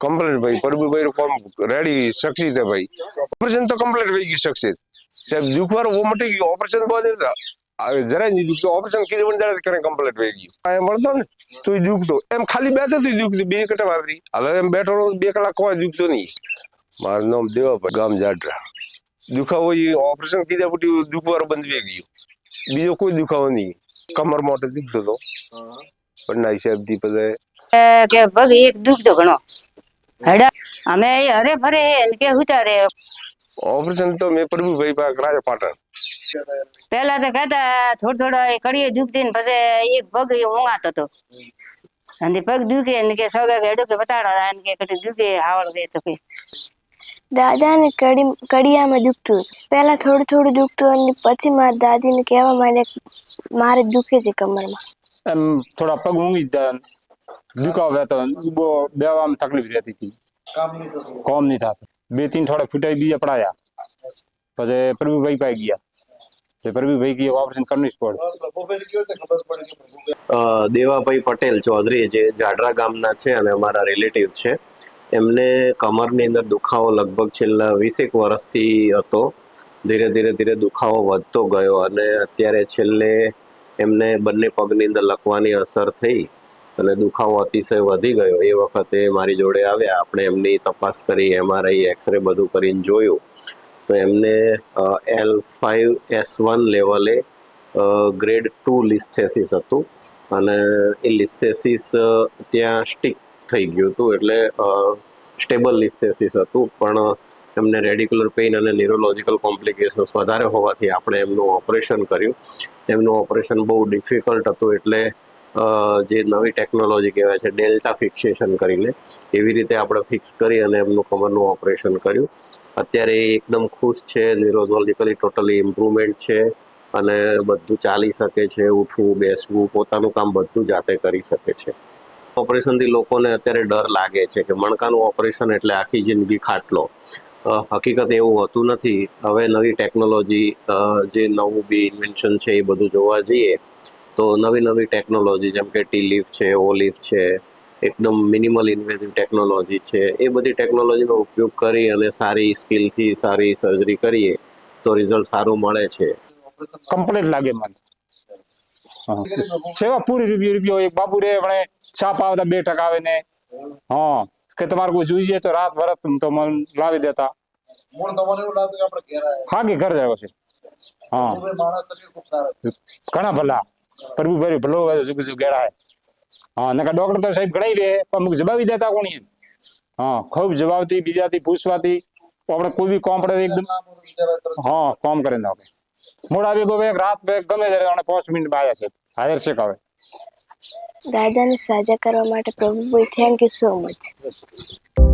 complete ભાઈ પ્રભુભાઈ નું કામ રેડી સક્સેસ છે ભાઈ ઓપરેશન તો કમ્પ્લીટ થઈ ગયું સક્સેસ સાહેબ દુખવાર વો મટી ગયું ઓપરેશન બંધ હતા જરા નહીં દુખતો ઓપરેશન કીધું પણ જરા કરે કમ્પ્લીટ થઈ ગયું એમ મળતો ને તું દુખતો એમ ખાલી બેઠો તું દુખતું બે કટા વાતરી હવે એમ બેઠો 2 કલાક કોઈ દુખતો નહીં મારું નામ દેવાભાઈ ગામ જાડરા દુખાવો એ ઓપરેશન કીધા પછી દુખવાર બંધ થઈ ગયું બીજો કોઈ દુખાવો નહીં કમર માટે દુખતો હતો પણ ના સાહેબ થી પછી કે પગ એક દુખતો ઘણો હડા અમે હરે ફરે કે ઉતારે ઓપરેશન તો મેં પ્રભુભાઈ પાસે કરાયો પાટણ પેલા તો કહેતા થોડા કડીએ દુખતી ને પછી એક પગ ઊંઘાતો હતો અને પગ દુખે ને કે સગા હેડો કે બતાડો કે કડી દુખે આવડ દે તો કે દાદા ને કડિયામાં દુખતું પહેલા થોડું દુખતું અને પછી મારા દાદીને કહેવા માંડ્યા મારે દુખે છે કમરમાં એમ થોડા પગ ઊંઘી જાય દુખાવો રહેતો બેવામાં તકલીફ રહેતી હતી કોમ નહીં થતું 2-3 થોડા ફૂટાઈ બીજા પડાયા પછી પ્રભુભાઈ પાસે ગયા પ્રભુભાઈ કે ઓપરેશન કરવું જ પડે દેવાભાઈ પટેલ ચૌધરી જે જાડરા ગામના છે અને અમારા રિલેટિવ છે એમને કમરની અંદર દુખાવો લગભગ છેલ્લા 20 વર્ષથી હતો ધીરે દુખાવો વધતો ગયો અને અત્યારે છેલ્લે એમને બંને પગની અંદર લકવાની અસર થઈ અને દુખાવો અતિશય વધી ગયો એ વખતે મારી જોડે આવ્યા આપણે એમની તપાસ કરી MRI એક્સરે બધું કરીને જોયું તો એમને L5S1 લેવલે ગ્રેડ 2 લિસ્થેસિસ હતું અને એ લિસ્થેસિસ ત્યાં સ્ટિક થઈ ગયું હતું એટલે સ્ટેબલ લિસ્થેસિસ હતું પણ એમને રેડિક્યુલર પેઇન અને ન્યુરોલોજિકલ કોમ્પ્લિકેશન્સ વધારે હોવાથી આપણે એમનું ઓપરેશન કર્યું એમનું ઓપરેશન બહુ ડિફિકલ્ટ હતું એટલે જે નવી ટેકનોલોજી કહેવાય છે ડેલ્ટા ફિક્સેશન કરીને એવી રીતે આપણે ફિક્સ કરી અને એમનું કમરનું ઓપરેશન કર્યું અત્યારે એકદમ ખુશ છે ન્યુરોલોજિકલી ટોટલી ઇમ્પ્રુવમેન્ટ છે અને બધું ચાલી શકે છે ઉઠવું બેસવું પોતાનું કામ બધું જાતે કરી શકે છે ઓપરેશનથી લોકોને અત્યારે ડર લાગે છે કે મણકાનું ઓપરેશન એટલે આખી જિંદગી ખાટલો હકીકત એવું હોતું નથી હવે નવી ટેકનોલોજી જે નવું બી ઇન્વેન્શન છે એ બધું જોવા જઈએ તો નવી ટેકનોલોજી જેમ કે T-Lift છે O-Lift છે એકદમ મિનિમલ ઇન્વેઝિવ ટેકનોલોજી છે એ બધી ટેકનોલોજીનો ઉપયોગ કરી અને સારી સ્કિલથી સારી સર્જરી કરીએ તો રિઝલ્ટ સારું મળે છે કમ્પ્લીટ લાગે મને સેવા પૂરી રૂપિયો એક બાપુ રે આપણે છાપ આવતા 2% આવે ને હા કે તમારે કોઈ જોઈએ તો રાત ભરત તો મને લાવી દેતા હા કે ઘર જાય છે હા ઘણા ભલા પ્રભુભાઈ ભલો શું ગેડા હા નકા ડોક્ટર તો સાહેબ ગણાઈ લે પણ અમુક જવાબી દેતા કોણી હા ખૂબ જવાબથી બીજાથી પૂછવાથી આપણે કોઈ બી કોમ પડે એકદમ હા કોમ કરે નાખે મોડા વેગો વેગ રાત વેગ ગમે ત્યારે 5 મિનિટ આવ્યા છે હાજર છે હવે દાદાને સાજા કરવા માટે Prabhubhai thank you so much